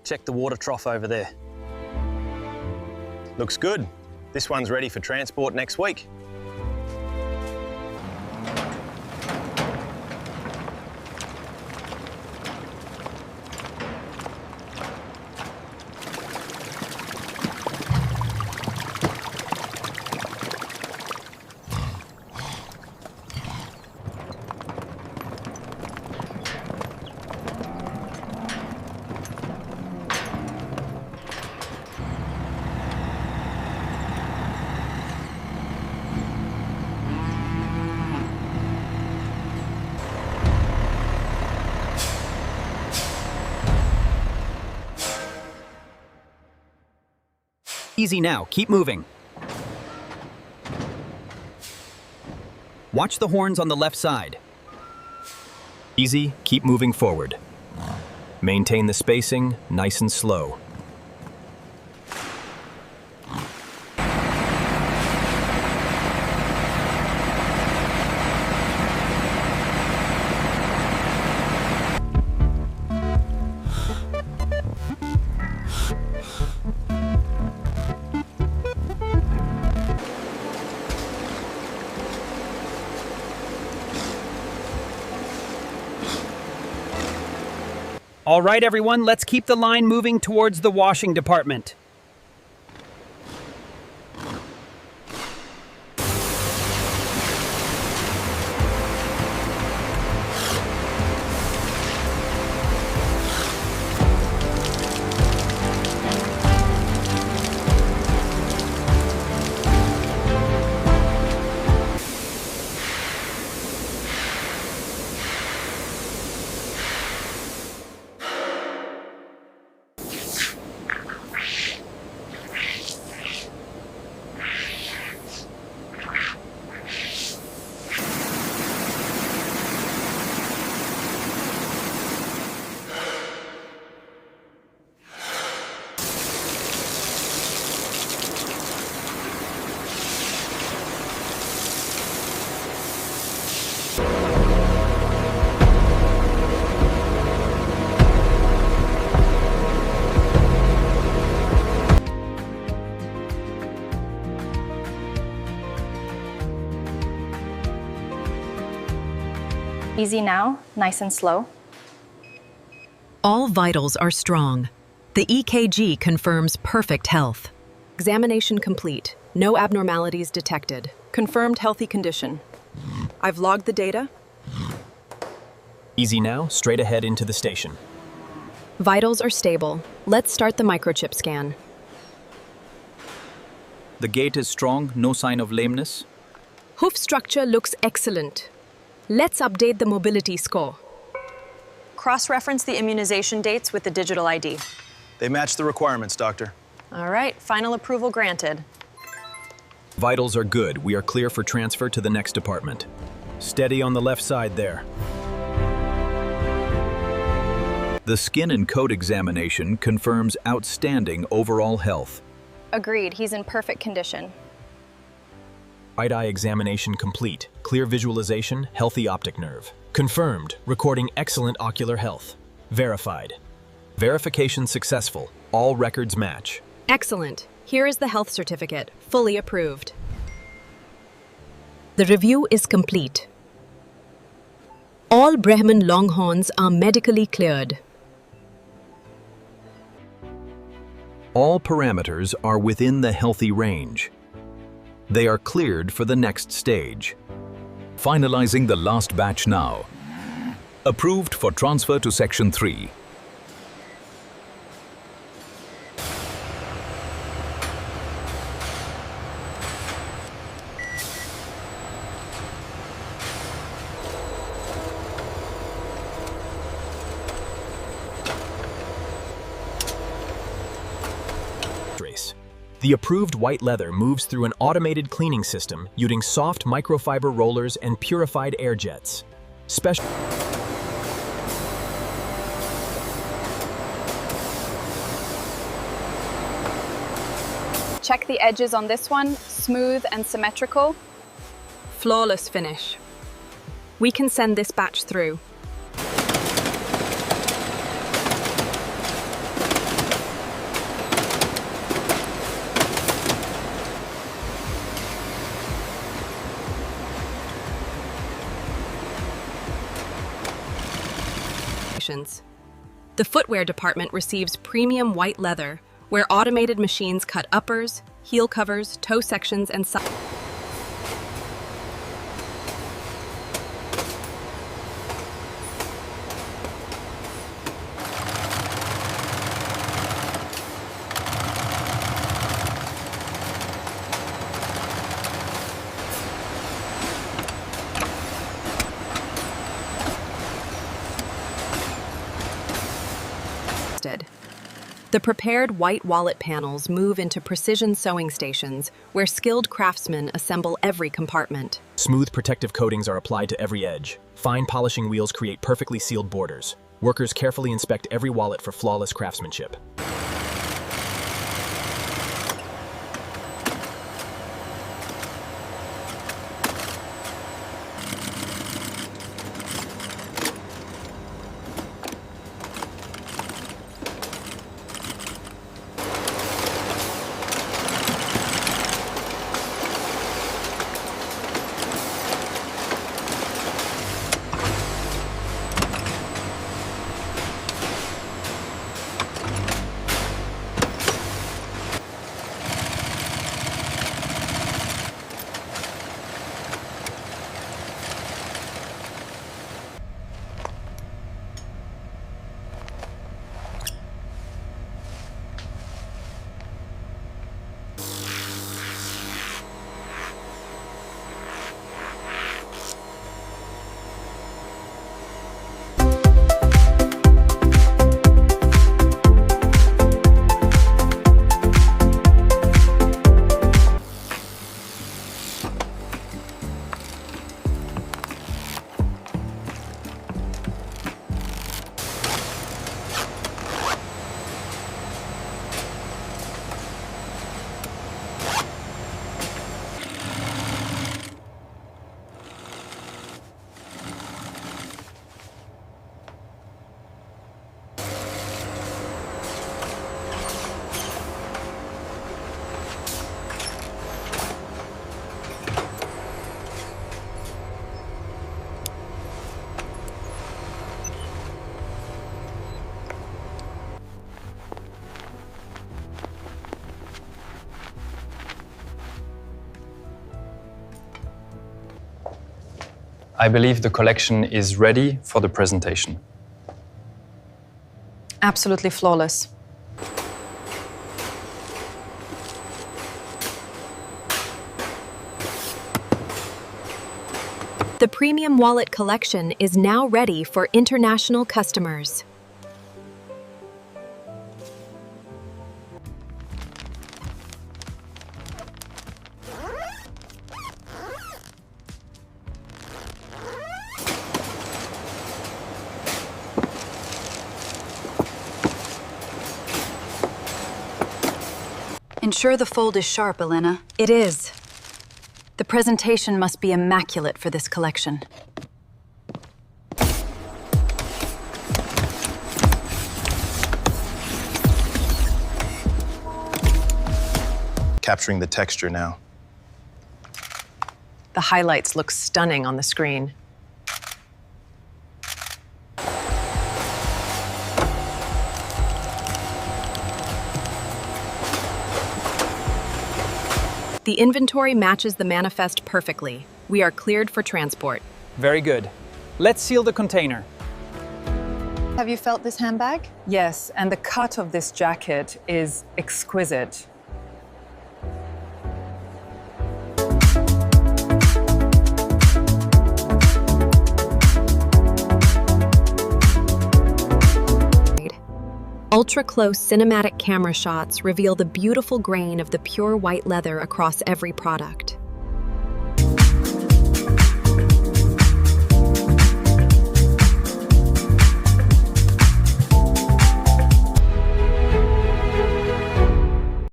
Check the water trough over there. Looks good. This one's ready for transport next week. Easy now, keep moving. Watch the horns on the left side. Easy, keep moving forward. Maintain the spacing, nice and slow. All right, everyone, let's keep the line moving towards the washing department. Easy now, nice and slow. All vitals are strong. The EKG confirms perfect health. Examination complete. No abnormalities detected. Confirmed healthy condition. I've logged the data. Easy now, straight ahead into the station. Vitals are stable. Let's start the microchip scan. The gait is strong, no sign of lameness. Hoof structure looks excellent. Let's update the mobility score. Cross-reference the immunization dates with the digital ID. They match the requirements, Doctor. All right, final approval granted. Vitals are good. We are clear for transfer to the next department. Steady on the left side there. The skin and coat examination confirms outstanding overall health. Agreed, he's in perfect condition. Right eye examination complete. Clear visualization, healthy optic nerve. Confirmed, recording excellent ocular health. Verified. Verification successful. All records match. Excellent. Here is the health certificate, fully approved. The review is complete. All Brahman longhorns are medically cleared. All parameters are within the healthy range. They are cleared for the next stage. Finalizing the last batch now. Approved for transfer to Section 3. The approved white leather moves through an automated cleaning system using soft microfiber rollers and purified air jets. Check the edges on this one, smooth and symmetrical. Flawless finish. We can send this batch through. The footwear department receives premium white leather, where automated machines cut uppers, heel covers, toe sections, and sides. The prepared white wallet panels move into precision sewing stations, where skilled craftsmen assemble every compartment. Smooth protective coatings are applied to every edge. Fine polishing wheels create perfectly sealed borders. Workers carefully inspect every wallet for flawless craftsmanship. I believe the collection is ready for the presentation. Absolutely flawless. The premium wallet collection is now ready for international customers. Ensure the fold is sharp, Elena. It is. The presentation must be immaculate for this collection. Capturing the texture now. The highlights look stunning on the screen. The inventory matches the manifest perfectly. We are cleared for transport. Very good. Let's seal the container. Have you felt this handbag? Yes, and the cut of this jacket is exquisite. Ultra-close cinematic camera shots reveal the beautiful grain of the pure white leather across every product.